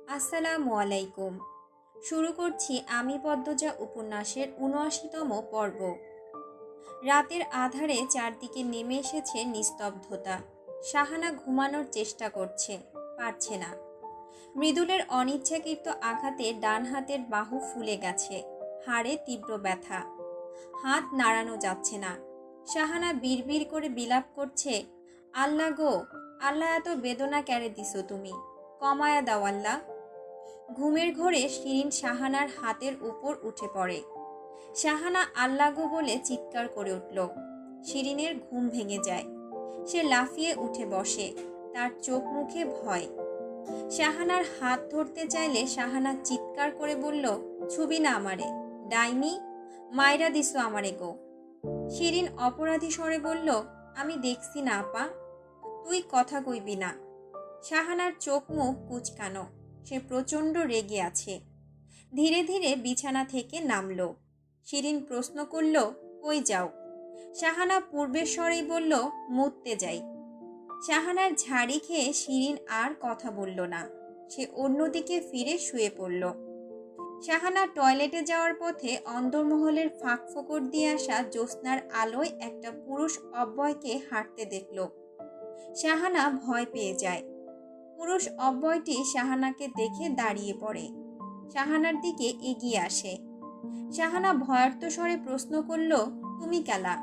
আসসালামু আলাইকুম। শুরু করছি আমি পদ্মজা উপন্যাসের ৭৯তম পর্ব। রাতের আধারে চারদিকে নেমে এসেছে নিস্তব্ধতা। শাহানা ঘুমানোর চেষ্টা করছে, পারছে না। মৃদুলের অনিচ্ছাকৃত আঘাতে ডান হাতের বাহু ফুলে গেছে, হাড়ে তীব্র ব্যথা, হাত নাড়ানো যাচ্ছে না। শাহানা বিড়বিড় করে বিলাপ করছে, আল্লাহ গো, আল্লাহ এত বেদনা ক্যারে দিছো তুমি, কমায়া দাও আল্লাহ। ঘুমের ঘোরে শিরিন শাহানার হাতের উপর উঠে পড়ে। শাহানা আল্লাগো বলে চিৎকার করে উঠল। শিরিনের ঘুম ভেঙে যায়। সে লাফিয়ে উঠে বসে, তার চোখ মুখে ভয়। শাহানার হাত ধরতে চাইলে শাহানা চিৎকার করে বলল, ছুবি না আমারে, ডাইনি, মাইরা দিছো আমারে গো। শিরিন অপরাধী স্বরে বলল, আমি দেখছি না আপা, তুই কথা কইবি না। শাহানার চোখ মুখ কুচকানো, সে প্রচণ্ড রেগে আছে। ধীরে ধীরে বিছানা থেকে নামল। শিরিন প্রশ্ন করল, কই যাও? শাহানা পূর্বের স্বরেই বলল, মুততে যাই। শাহানার ঝাড়ি খেয়ে শিরিন আর কথা বলল না। সে অন্যদিকে ফিরে শুয়ে পড়ল। শাহানা টয়লেটে যাওয়ার পথে অন্দরমহলের ফাঁক ফোকর দিয়ে আসা জ্যোৎস্নার আলোয় একটা পুরুষ অব্যয়কে হাঁটতে দেখল। শাহানা ভয় পেয়ে যায়। পুরুষ অব্যয়টি শাহানাকে দেখে দাঁড়িয়ে পড়ে, শাহানার দিকে এগিয়ে আসে। শাহানা ভয়ার্ত স্বরে প্রশ্ন করল, তুমি কালা?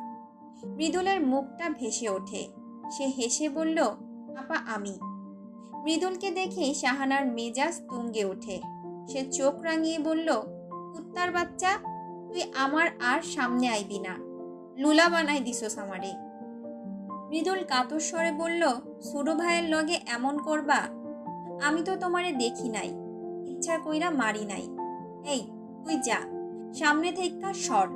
মৃদুলের মুখটা ভেসে ওঠে। সে হেসে বলল, আপা আমি। মৃদুলকে দেখেই শাহানার মেজাজ তুঙ্গে ওঠে। সে চোখ রাঙিয়ে বলল, কুত্তার বাচ্চা, তুই আমার আর সামনে আইবি না, লুলা বানাই দিছস আমারে। মৃদুল কাতর স্বরে বলল, ছোট ভাইয়ের লগে এমন করবা? আমি তো তোমারে দেখি নাই, ইচ্ছা কইরা মারি নাই। এই তুই যা, সামনে থেকে সর।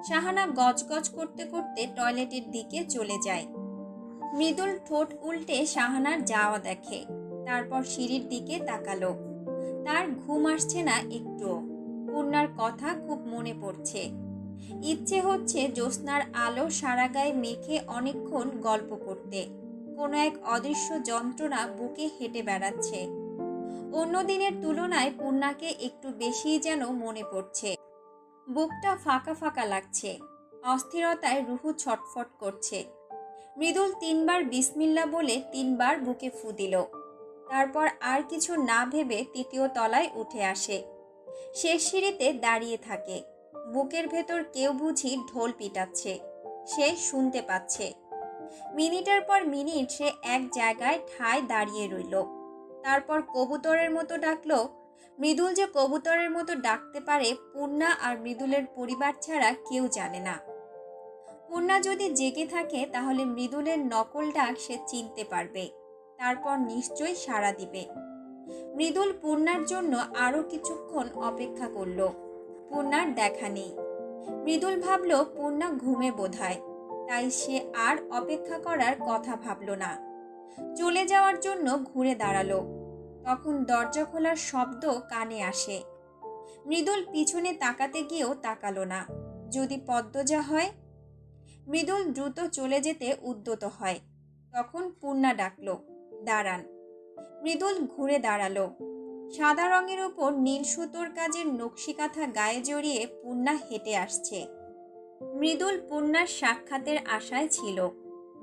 শাহানা গজগজ করতে করতে টয়লেটের দিকে চলে যায়। মৃদুল ঠোঁট উল্টে শাহানার যাওয়া দেখে, তারপর সিঁড়ির দিকে তাকালো। তার ঘুম আসছে না একটুও। পূর্ণার কথা খুব মনে পড়ছে। ইচ্ছে হচ্ছে জ্যোৎস্নার আলো সারা গায়ে মেখে অনেকক্ষণ গল্প করতে। কোনো এক অদৃশ্য যন্ত্রণা বুকে হেঁটে বেড়াচ্ছে। অন্য দিনের তুলনায় পূর্ণাকে একটু বেশিই যেন মনে পড়ছে। বুকটা ফাঁকা ফাঁকা লাগছে, অস্থিরতায় রুহু ছটফট করছে। মৃদুল ৩বার বিসমিল্লা বলে ৩বার বুকে ফু দিল। তারপর আর কিছু না ভেবে ৩য় তলায় উঠে আসে। শেষ সিঁড়িতে দাঁড়িয়ে থাকে। বুকের ভেতর কেউ বুঝি ঢোল পিটাচ্ছে, সে শুনতে পাচ্ছে। মিনিটের পর মিনিট সে এক জায়গায় ঠায় দাঁড়িয়ে রইল। তারপর কবুতরের মতো ডাকলো। মৃদুল যে কবুতরের মতো ডাকতে পারে পূর্ণা আর মৃদুলের পরিবার ছাড়া কেউ জানে না। পূর্ণা যদি জেগে থাকে তাহলে মৃদুলের নকল ডাক সে চিনতে পারবে, তারপর নিশ্চয়ই সাড়া দিবে। মৃদুল পূর্ণার জন্য আরো কিছুক্ষণ অপেক্ষা করল। পূর্ণার দেখা নেই। মৃদুল ভাবল পূর্ণা ঘুমে বোধহয়, তাই সে আর অপেক্ষা করার কথা ভাবল না। চলে যাওয়ার জন্য ঘুরে দাঁড়ালো। তখন দরজা খোলার শব্দ কানে আসে। মৃদুল পিছনে তাকাতে গিয়েও তাকালো না। যদি পদ্মজা হয়? মৃদুল দ্রুত চলে যেতে উদ্যত হয়। তখন পূর্ণা ডাকলো, দাঁড়ান। মৃদুল ঘুরে দাঁড়ালো। সাদা রঙের উপর নীল সুতোর কাজের নকশিকাঁথা গায়ে জড়িয়ে পূর্ণা হেঁটে আসছে। মৃদুল পূর্ণার সাক্ষাতের আশায় ছিল।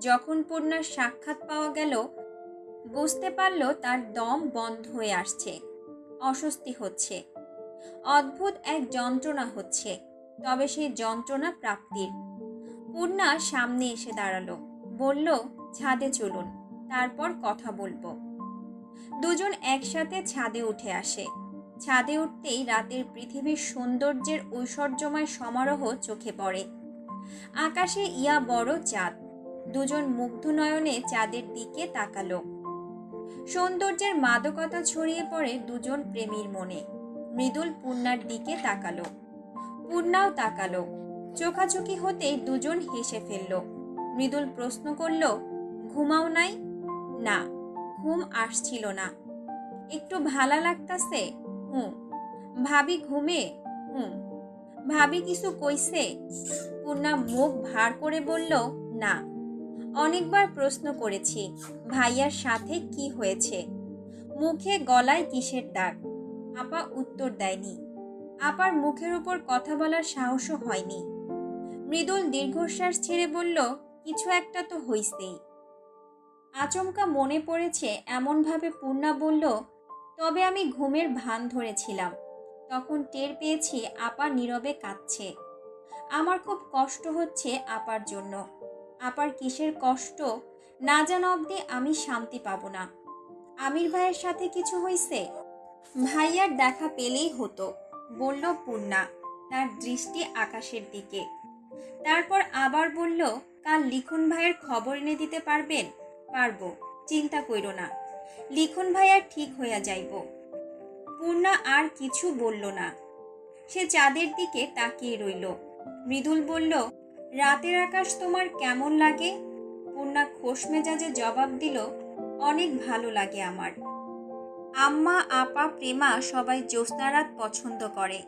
যখন পূর্ণার সাক্ষাৎ পাওয়া গেল, বুঝতে পারল তার দম বন্ধ হয়ে আসছে, অস্বস্তি হচ্ছে, অদ্ভুত এক যন্ত্রণা হচ্ছে, তবে সেই যন্ত্রণা প্রাপ্তির। পূর্ণা সামনে এসে দাঁড়ালো, বলল, ছাদে চলুন, তারপর কথা বলবো। দুজন একসাথে ছাদে উঠে আসে। ছাদে উঠতেই রাতের পৃথিবীর সৌন্দর্যের ঐশ্বর্যময় সমারোহ চোখে পড়ে। আকাশে ইয়া বড় চাঁদ। দুজন মুগ্ধ নয়নে চাঁদের দিকে তাকালো। সৌন্দর্যের মাদকতা ছড়িয়ে পড়ে দুজন প্রেমীর মনে। মৃদুল পূর্ণার দিকে তাকালো, পূর্ণাও তাকালো। চোখাচোখি হতেই দুজন হেসে ফেলল। মৃদুল প্রশ্ন করল, ঘুমাও নাই? না, ঘুম আসছিল না। একটু ভালা লাগতাছে? হুম। ভাবি ঘুমে? হুম। ভাবি কিছু কইছে? পূর্ণা মুখ ভার করে বলল, না। অনেকবার প্রশ্ন করেছি ভাইয়ার সাথে কি হয়েছে, মুখে গলায় কিসের দাগ? আপা উত্তর দেয়নি। আপার মুখের উপর কথা বলার সাহসও হয়নি। মৃদুল দীর্ঘশ্বাস ছেড়ে বলল, কিছু একটা তো হইছেই। আচমকা মনে পড়েছে এমনভাবে পূর্ণা বলল, তবে আমি ঘুমের ভান ধরেছিলাম। তখন টের পেয়েছি আপা নীরবে কাঁদছে। আমার খুব কষ্ট হচ্ছে আপার জন্য। আপার কিসের কষ্ট না জানা অবধি আমি শান্তি পাবো না। আমির ভাইয়ের সাথে কিছু হইছে? ভাইয়ার দেখা পেলেই হতো, বলল পূর্ণা, তার দৃষ্টি আকাশের দিকে। তারপর আবার বলল, কাল লিখন ভাইয়ের খবর এনে দিতে পারবেন? পারবো, চিন্তা কইরো না। লিখন ভাইয়ার ঠিক হইয়া যাইব। পূর্ণা আর কিছু বলল না। সে চাঁদের দিকে তাকিয়ে রইল। মৃদুল বলল, রাতের আকাশ তোমার কেমন লাগে? পূর্ণা খোশ মেজাজে জবাব দিল, অনেক ভালো লাগে আমার। আম্মা, আপা, প্রেমা সবাই জ্যোৎস্না রাত পছন্দ করে।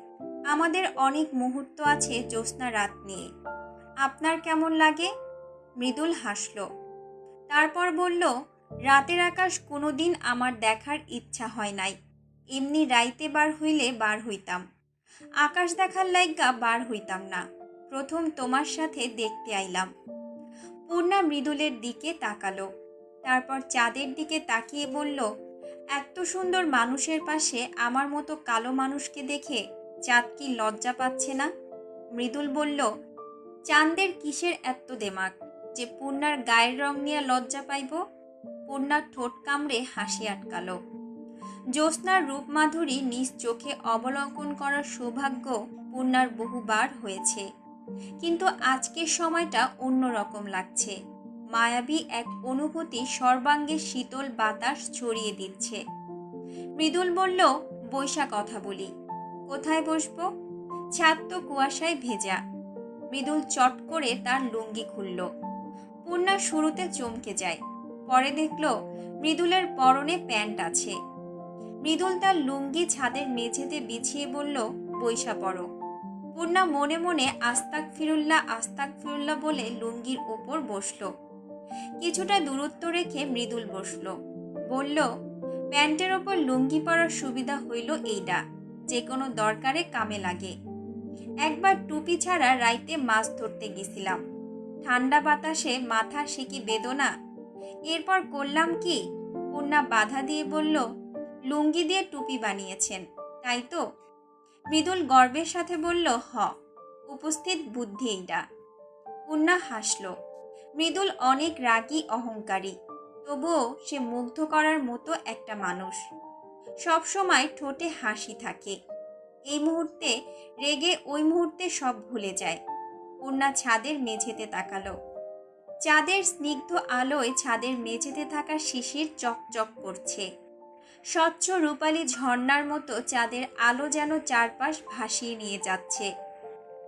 আমাদের অনেক মুহূর্ত আছে জ্যোৎস্না রাত নিয়ে। আপনার কেমন লাগে? মৃদুল হাসল। তারপর বলল, রাতের আকাশ কোনোদিন আমার দেখার ইচ্ছা হয় নাই। এমনি রাইতে বার হইলে বার হইতাম, আকাশ দেখার লাইগা বার হইতাম না। প্রথম তোমার সাথে দেখতে আইলাম। পূর্ণা মৃদুলের দিকে তাকালো, তারপর চাঁদের দিকে তাকিয়ে বলল, এত সুন্দর মানুষের পাশে আমার মতো কালো মানুষকে দেখে চাঁদ কি লজ্জা পাচ্ছে না? মৃদুল বলল, চাঁদের কিসের এত দেমাক যে পূর্ণার গায়ের রং নিয়ে লজ্জা পাইব? পূর্ণার ঠোঁট কামড়ে হাসি আটকালো। জ্যোৎস্নার রূপমাধুরী নিজ চোখে অবলোকন করার সৌভাগ্য পূর্ণার বহুবার হয়েছে, কিন্তু আজকের সময়টা অন্যরকম লাগছে। মায়াবী এক অনুভূতি সর্বাঙ্গে শীতল বাতাস ছড়িয়ে দিচ্ছে। মৃদুল বলল, বৈশা কথা বলি। কোথায় বসবো? ছাদ তো কুয়াশায় ভেজা। মৃদুল চট করে তার লুঙ্গি খুলল। পূর্ণা শুরুতে চমকে যায়, পরে দেখল মৃদুলের পরনে প্যান্ট আছে। মৃদুল তার লুঙ্গি ছাদের মেঝেতে বিছিয়ে বলল, বৈশা পড়ো। পূর্ণা মনে মনে আস্তাক ফিরুল্লাহ বলে লুঙ্গির ওপর বসল। কিছুটা দূরত্ব রেখে মৃদুল বসল। বলল, প্যান্টের ওপর লুঙ্গি পরার সুবিধা হইল এইটা, যে কোনো দরকারে কামে লাগে। একবার টুপি ছাড়া রাইতে মাছ ধরতে গেছিলাম। ঠান্ডা বাতাসে মাথা সে কি বেদনা। এরপর করলাম কি? পূর্ণা বাধা দিয়ে বলল, লুঙ্গি দিয়ে টুপি বানিয়েছেন, তাই তো? মৃদুল গর্বের সাথে বলল, হ, উপস্থিত বুদ্ধি এইটা। পূর্ণা হাসল। মৃদুল অনেক রাগী, অহংকারী, তবুও সে মুগ্ধ করার মতো একটা মানুষ। সব সময় ঠোঁটে হাসি থাকে। এই মুহূর্তে রেগে ওই মুহূর্তে সব ভুলে যায়। পূর্ণা ছাদের মেঝেতে তাকালো। চাঁদের স্নিগ্ধ আলোয় ছাদের মেঝেতে থাকা শিশির চকচক করছে। স্বচ্ছ রূপালী ঝর্ণার মতো চাঁদের আলো যেন চারপাশ ভাসিয়ে নিয়ে যাচ্ছে।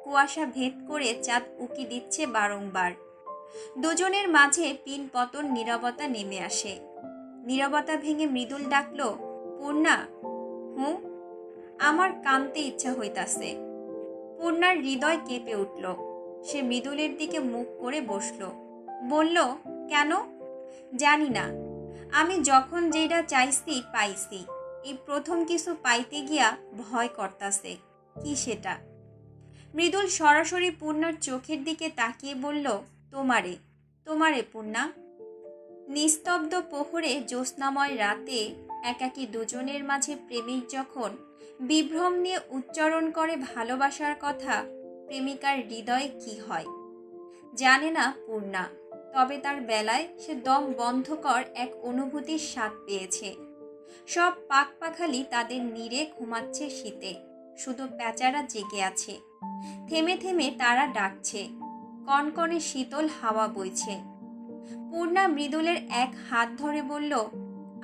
কুয়াশা ভেদ করে চাঁদ উকি দিচ্ছে বারংবার। দুজনের মাঝে পিন পতন নীরবতা নেমে আসে। নীরবতা ভেঙে মৃদুল ডাকল, পূর্ণা। হুঁ? আমার কানতে ইচ্ছা হইতাছে। পূর্ণার হৃদয় কেঁপে উঠল। সে মৃদুলের দিকে মুখ করে বসল। বলল, কেন? জানি না। আমি যখন যেটা চাইছি পাইছি। এই প্রথম কিছু পাইতে গিয়া ভয় করতাছে। কি সেটা? মৃদুল সরাসরি পূর্ণার চোখের দিকে তাকিয়ে বলল, তোমারে। তোমারে পূর্ণা। নিস্তব্ধ প্রহরে জ্যোৎস্নাময় রাতে একাকী দুজনের মাঝে প্রেমিক যখন বিভ্রম নিয়ে উচ্চারণ করে ভালোবাসার কথা, প্রেমিকার হৃদয়ে কি হয় জানে না পূর্ণা। তবে তার বেলায় সে দম বন্ধকর এক অনুভূতির স্বাদ পেয়েছে। সব পাখপাখালি তাদের নীড়ে ঘুমাচ্ছে শীতে, শুধু প্যাঁচারা জেগে আছে। থেমে থেমে তারা ডাকছে, কনকনে শীতল হাওয়া বইছে। পূর্ণা মৃদুলের এক হাত ধরে বলল,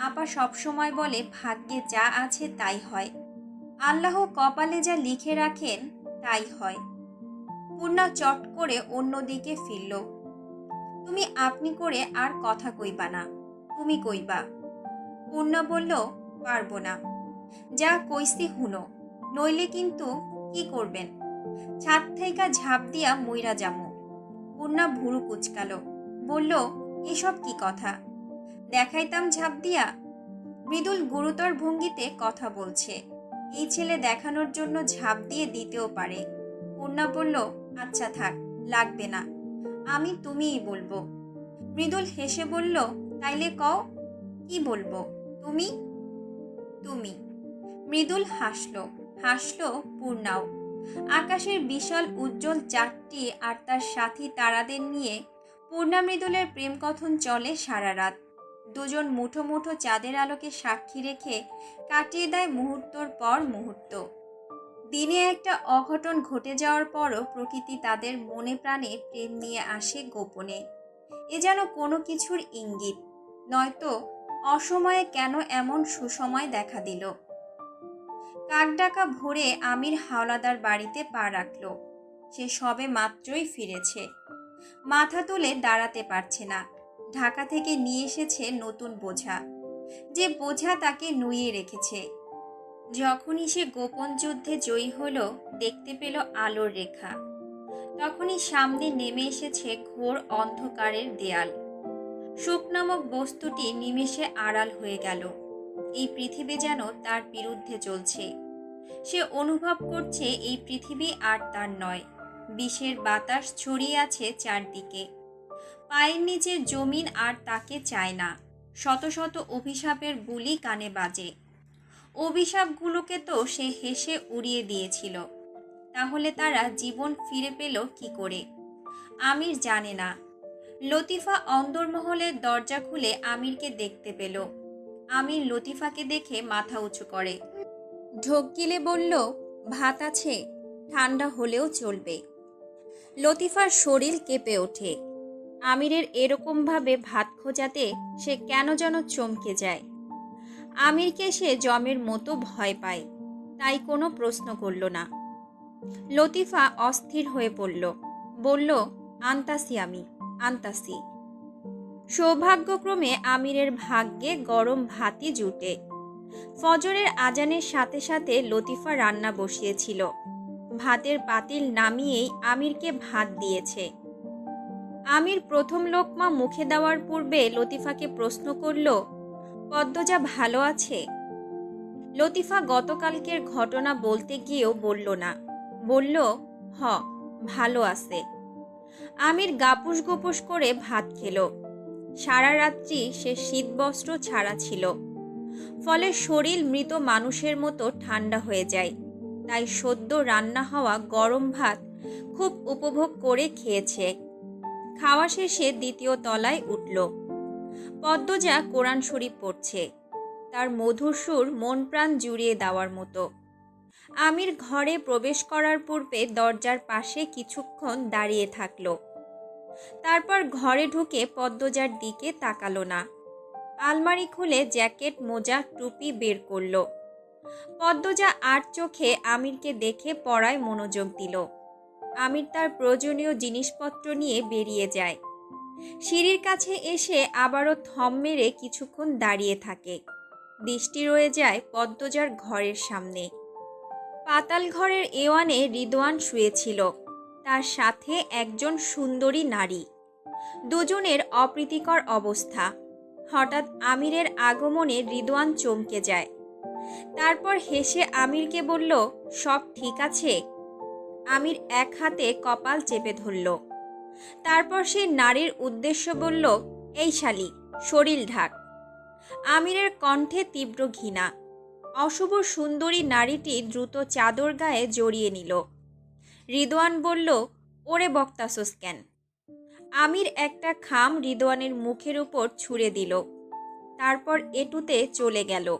আপা সবসময় বলে ভাগ্যে যা আছে তাই হয়। আল্লাহ কপালে যা লিখে রাখেন তাই হয়। পূর্ণা চট করে অন্যদিকে ফিরল। তুমি আপনি করে আর কথা কইবা না, তুমি কইবা। পূর্ণা বলল, পারবো না। যা কইছি হুনো, নইলে কিন্তু। কি করবেন? ছাদ থেকে ঝাঁপ দিয়া মইরা যামু। পূর্ণা ভুরু কুচকালো, বলল, এসব কি কথা? দেখাইতাম ঝাঁপ দিয়া। মৃদুল গুরুতর ভঙ্গিতে কথা বলছে। এই ছেলে দেখানোর জন্য ঝাঁপ দিয়ে দিতেও পারে। পূর্ণা বলল, আচ্ছা থাক, লাগবে না, আমি তুমিই বলবো। মৃদুল হেসে বলল, তাইলে কও, কি বলবো? তুমি? তুমি। মৃদুল হাসলো, হাসলো পূর্ণাও। আকাশের বিশাল উজ্জ্বল চাঁদটি আর তার সাথী তারাদের নিয়ে পূর্ণা মৃদুলের প্রেম কথন চলে সারা রাত। দুজন মুঠো মুঠো চাঁদের আলোকে সাক্ষী রেখে কাটিয়ে দেয় মুহূর্তর পর মুহূর্ত। দিনে একটা অঘটন ঘটে যাওয়ার পরও প্রকৃতি তাদের মনে প্রাণে প্রেম নিয়ে আসে গোপনে। এ যেন কোনো কিছুর ইঙ্গিত, নয়তো অসময়ে কেন এমন সুসময় দেখা দিল। কাকডাকা ভোরে আমির হাওলাদার বাড়িতে পা রাখল। সে সবে মাত্রই ফিরেছে। মাথা তুলে দাঁড়াতে পারছে না। ঢাকা থেকে নিয়ে এসেছে নতুন বোঝা, যে বোঝা তাকে নুইয়ে রেখেছে। যখনই সে গোপন যুদ্ধে জয়ী হলো, দেখতে পেল আলোর রেখা, তখনই সামনে নেমে এসেছে ঘোর অন্ধকারের দেয়াল। সুখ নামক বস্তুটি নিমেষে আড়াল হয়ে গেল। এই পৃথিবী যেন তার বিরুদ্ধে চলছে। সে অনুভব করছে এই পৃথিবী আর তার নয়। বিষের বাতাস ছড়িয়ে আছে চারদিকে। পায়ের নিচে জমিন আর তাকে চায় না। শত শত অভিশাপের গুলি কানে বাজে। অভিশাপগুলোকে তো সে হেসে উড়িয়ে দিয়েছিল। তাহলে তারা জীবন ফিরে পেল কি করে? আমির জানে না। লতিফা অন্দরমহলের দরজা খুলে আমিরকে দেখতে পেল। আমির লতিফাকে দেখে মাথা উঁচু করে, ঢোক গিলে বলল, ভাত আছে, ঠান্ডা হলেও চলবে। লতিফার শরীর কেঁপে ওঠে। আমিরের এরকমভাবে ভাত খোঁজাতে সে কেন যেন চমকে যায়। আমিরকে সে জমের মতো ভয় পায়, তাই কোনো প্রশ্ন করল না। লতিফা অস্থির হয়ে পড়ল, বলল, আনতাসি আমি, আনতাসি। সৌভাগ্যক্রমে আমিরের ভাগ্যে গরম ভাতই জুটে। ফজরের আজানের সাথে সাথে লতিফা রান্না বসিয়েছিল। ভাতের পাতিল নামিয়েই আমিরকে ভাত দিয়েছে। আমির প্রথম লোকমা মুখে দেওয়ার পূর্বে লতিফাকে প্রশ্ন করল, পদ্মজা ভালো আছে? লতিফা গতকালকের ঘটনা বলতে গিয়েও বলল না। বলল, হ, ভালো আছে। আমির গাপুস গুপুস করে ভাত খেল। সারা রাত্রি সে শীতবস্ত্র ছাড়া ছিল, ফলে শরীর মৃত মানুষের মতো ঠান্ডা হয়ে যায়। তাই সদ্য রান্না হওয়া গরম ভাত খুব উপভোগ করে খেয়েছে। খাওয়া শেষে দ্বিতীয় তলায় উঠল। পদ্মজা কোরআন শরীফ পড়ছে। তার মধুর সুর মন প্রাণ জুড়িয়ে দেওয়ার মতো। আমির ঘরে প্রবেশ করার পূর্বে দরজার পাশে কিছুক্ষণ দাঁড়িয়ে থাকল। তারপর ঘরে ঢুকে পদ্মজার দিকে তাকালো না। আলমারি খুলে জ্যাকেট, মোজা, টুপি বের করল। পদ্মজা আর চোখে আমিরকে দেখে পড়ায় মনোযোগ দিল। আমির তার প্রয়োজনীয় জিনিসপত্র নিয়ে বেরিয়ে যায়। সিঁড়ির কাছে এসে আবারও থম মেরে কিছুক্ষণ দাঁড়িয়ে থাকে। দৃষ্টি রয়ে যায় পদ্মজার ঘরের সামনে। পাতাল ঘরের এওয়ানে রিদওয়ান শুয়েছিল, তার সাথে একজন সুন্দরী নারী। দুজনের অপ্রীতিকর অবস্থা। হঠাৎ আমিরের আগমনে রিদওয়ান চমকে যায়। তারপর হেসে আমিরকে বলল, সব ঠিক আছে? আমির এক হাতে কপাল চেপে ধরল। তারপর সে নারীর উদ্দেশ্য বলল, এই শালি, শরীর ঢাক। আমিরের কণ্ঠে তীব্র ঘৃণা। অশুভ সুন্দরী নারীটি দ্রুত চাদর গায়ে জড়িয়ে নিল। রিদওয়ান বলল, ওরে বক্তাসোস কেন? আমির একটা খাম রিদওয়ানের মুখের উপর ছুঁড়ে দিল। তারপর এটুতে চলে গেল।